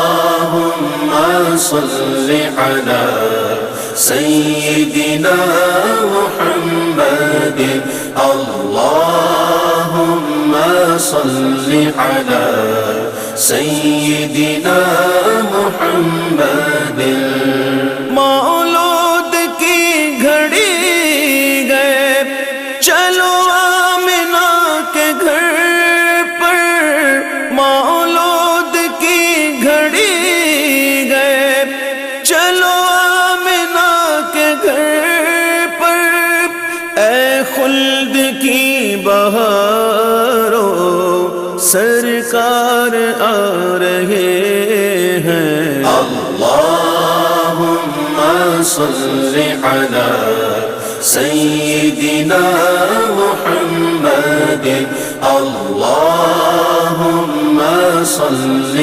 اللهم صل على سيدنا محمد اللهم صل على سيدنا محمد مولود کی گھڑی گئے چلو آمنہ کے گھر پر مولود کی گھڑی گئے چلو آمنہ کے گھر پر اے خلد کی بہاروں سرکار آ رہے ہیں اللہم صل علی سیدنا محمد اللہم صل